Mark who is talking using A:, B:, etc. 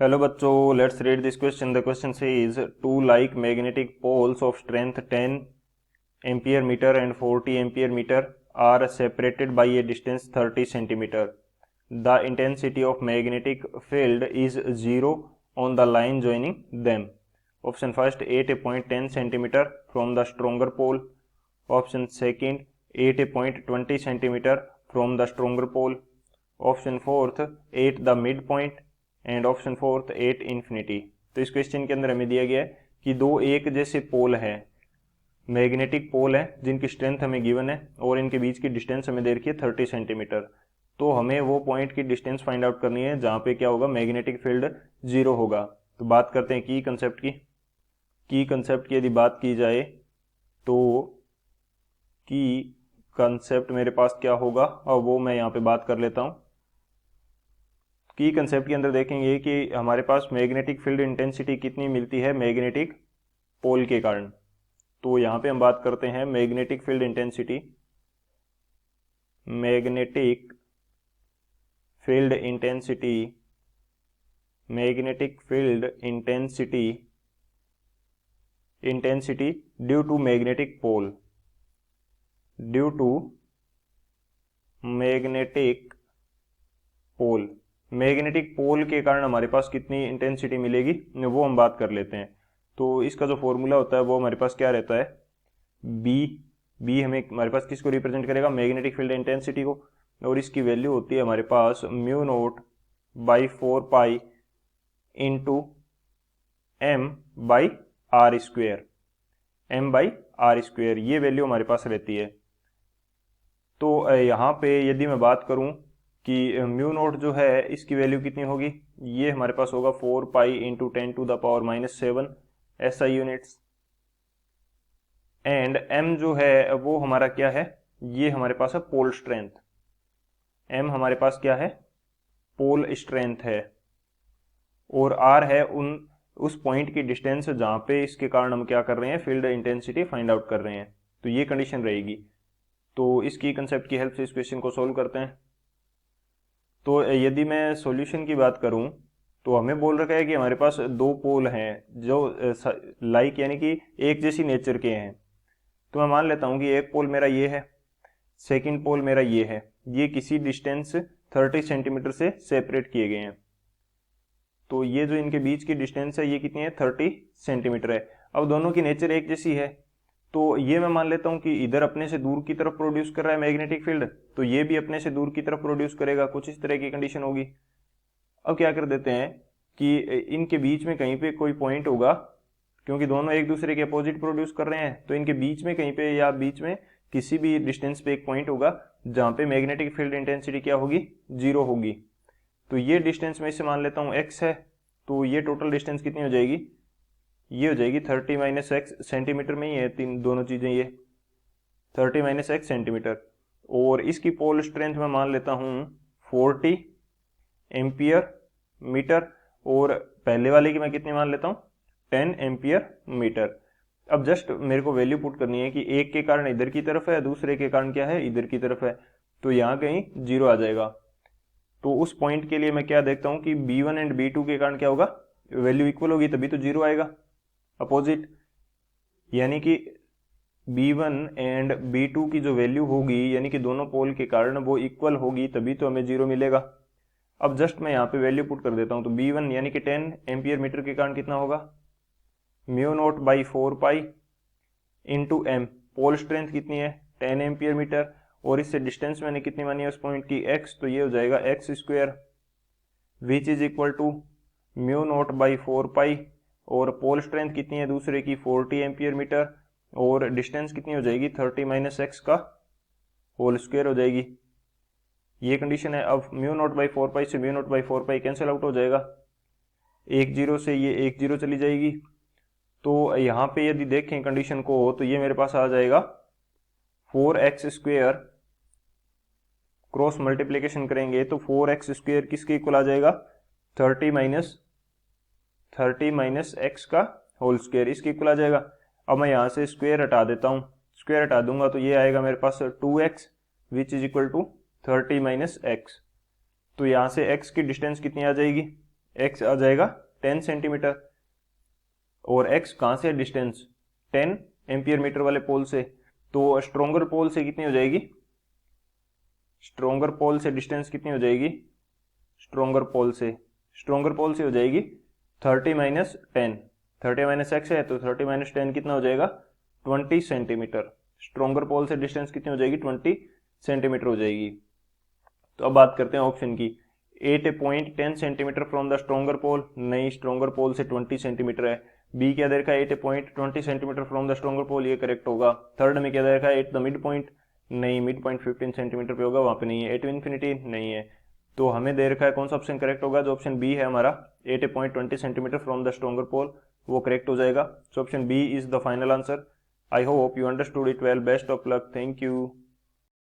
A: Hello बच्चों, let's read this question. The question says two like magnetic poles of strength 10 ampere metre and 40 ampere metre are separated by a distance 30 centimetre. The intensity of magnetic field is 0 on the line joining them. Option first, 8.10 centimeter from the stronger pole. Option second, 8.20 centimeter from the stronger pole. Option fourth, 8 the midpoint. And option fourth 8 infinity. तो इस question के अंदर हमें दिया गया है कि दो एक जैसे पोल हैं, मैग्नेटिक पोल है जिनकी स्ट्रेंथ हमें गिवन है और इनके बीच की डिस्टेंस हमें दे रखी है 30 सेंटीमीटर. तो हमें वो पॉइंट की डिस्टेंस फाइंड आउट करनी है जहाँ पे क्या होगा, मैग्नेटिक फील्ड 0 होगा. तो बात करते हैं की कंसेप्ट की यदि बात की जाए तो की कंसेप्ट मेरे पास क्या होगा और वो मैं यहाँ पे बात कर लेता हूँ. की कंसेप्ट के अंदर देखेंगे कि हमारे पास मैग्नेटिक फील्ड इंटेंसिटी कितनी मिलती है मैग्नेटिक पोल के कारण. तो यहाँ पे हम बात करते हैं magnetic field intensity. Magnetic field intensity due to magnetic pole, magnetic pole के कारण हमारे पास कितनी इंटेंसिटी मिलेगी वो हम बात कर लेते हैं. तो इसका जो फॉर्मूला होता है वो हमारे पास क्या रहता है, बी हमें हमारे पास किसको रिप्रेजेंट करेगा, मैग्नेटिक फील्ड इंटेंसिटी को. और इसकी वैल्यू होती है हमारे पास mu naught by 4 pi into m by r square. ये वैल्यू हमारे पास रहती है. तो यहाँ पे यदि मैं बात करूँ कि म्यू नोट जो है इसकी वैल्यू कितनी होगी, ये हमारे पास होगा 4 pi into 10 to the power -7 SI units. And m जो है वो हमारा क्या है, ये हमारे पास है पोल स्ट्रेंथ. m हमारे पास क्या है, पोल स्ट्रेंथ है. और r है उस पॉइंट की डिस्टेंस जहां पे इसके कारण हम क्या कर रहे हैं, फील्ड इंटेंसिटी फाइंड आउट कर रहे हैं. तो ये कंडीशन रहेगी. तो इसकी कंसेप्ट की हेल्प से इस क्वेश्चन को सोल्व करते हैं. तो यदि मैं सॉल्यूशन की बात करूं तो हमें बोल रखा है कि हमारे पास दो पोल हैं जो लाइक यानी कि एक जैसी नेचर के हैं. तो मैं मान लेता हूं कि एक पोल मेरा ये है, सेकंड पोल मेरा ये है. ये किसी डिस्टेंस 30 सेंटीमीटर से सेपरेट किए गए हैं. तो ये जो इनके बीच की डिस्टेंस है ये कितनी है, 30 सेंटीमीटर है. अब दोनों की नेचर एक जैसी है तो ये मैं मान लेता हूं कि इधर अपने से दूर की तरफ प्रोड्यूस कर रहा है मैग्नेटिक फील्ड, तो ये भी अपने से दूर की तरफ प्रोड्यूस करेगा. कुछ इस तरह की कंडीशन होगी. अब क्या कर देते हैं कि इनके बीच में कहीं पे कोई पॉइंट होगा, क्योंकि दोनों एक दूसरे के अपोजिट प्रोड्यूस कर रहे हैं. तो इनके बीच में कहीं पे या बीच में किसी भी डिस्टेंस पे एक पॉइंट होगा जहां पे मैग्नेटिक फील्ड इंटेंसिटी क्या होगी, 0 होगी. तो ये डिस्टेंस में इसे मान लेता हूँ x है. तो ये टोटल डिस्टेंस कितनी हो जाएगी, ये हो जाएगी 30 माइनस एक्स. सेंटीमीटर में ही है तीन दोनों चीजें, ये 30 माइनस एक्स सेंटीमीटर. और इसकी पोल स्ट्रेंथ मैं मान लेता हूं 40 एम्पियर मीटर और पहले वाले की मैं कितनी मान लेता हूं, 10 एम्पियर मीटर. अब जस्ट मेरे को वैल्यू पुट करनी है कि एक के कारण इधर की तरफ है, दूसरे के कारण क्या है, इधर की तरफ है. तो यहां कहीं 0 आ जाएगा. तो उस पॉइंट के लिए मैं क्या देखता हूं कि B1 एंड B2 के कारण क्या होगा, वैल्यू इक्वल होगी तभी तो 0 आएगा, अपोजिट. यानी कि B1 एंड B2 की जो वैल्यू होगी यानी कि दोनों पोल के कारण वो इक्वल होगी तभी तो हमें 0 मिलेगा. अब जस्ट मैं यहाँ पे वैल्यू पुट कर देता हूँ. तो B1 यानी कि 10 एम्पियर मीटर के कारण कितना होगा, mu naught by 4 pi into M. Pole strength कितनी है, 10 एम्पियर मीटर. और इससे डिस्टेंस मैंने कितनी मानी है उस पॉइंट की, x. तो ये हो जाएगा x square which is equal to mu naught by 4 pi. और पोल स्ट्रेंथ कितनी है दूसरे की, 40 एम्पियर मीटर. और डिस्टेंस कितनी हो जाएगी, 30 माइनस एक्स का होल स्क्वायर हो जाएगी. ये कंडीशन है. अब म्यू नोट बाई 4 पाई से mu naught by 4 pi cancel out हो जाएगा, 1 0 से ये 1 0 चली जाएगी. तो यहाँ पे यदि देखें कंडीशन को तो ये मेरे पास आ जाएगा 4x स्क्वायर, क्रॉस मल्टीप्लीकेशन करेंगे तो 4x स्क्वायर किसके इक्वल आ जाएगा, 30 माइनस एक्स का होल स्क्वायर, इसके इक्वल आ जाएगा. अब मैं यहाँ से स्क्वायर हटा देता हूँ, स्क्वायर हटा दूंगा तो ये आएगा मेरे पास 2x which is equal to 30 minus x. तो यहाँ से x की डिस्टेंस कितनी आ जाएगी, x आ जाएगा 10 सेंटीमीटर, और x कहाँ से डिस्टेंस 10 एम्पियर मीटर वाले पोल से, तो स्ट्रोंगर पोल से कितनी हो जाएगी, स्ट्रोंगर पोल से डिस्टेंस कितनी हो जाएगी, स्ट्रोंगर पोल से हो जाएगी 30 माइनस 10, 30 माइनस एक्स है तो 30 माइनस 10 कितना हो जाएगा 20 सेंटीमीटर। स्ट्रोंगर पोल से डिस्टेंस कितनी हो जाएगी 20 सेंटीमीटर हो जाएगी। तो अब बात करते हैं ऑप्शन की, 8 A point 10 centimetre from the stronger pole, नहीं स्ट्रोंगर पोल से 20 सेंटीमीटर है। बी क्या दे रखा है 8 A point 20 centimetre from the stronger pole, ये करेक्ट होगा। थर्ड में क्या दे रखा है 8 द मिड पॉइंट, नहीं मिड पॉइंट 15 सेंटीमीटर पे होगा, वहां पे नहीं है। 8 इन्फिनिटी नहीं है, तो हमें दे रखा है कौन सा ऑप्शन करेक्ट होगा, जो ऑप्शन बी है हमारा 8 A point 20 centimetre from the stronger pole, वो करेक्ट हो जाएगा। So option B is the final answer. I hope you understood it well, best of luck, thank you.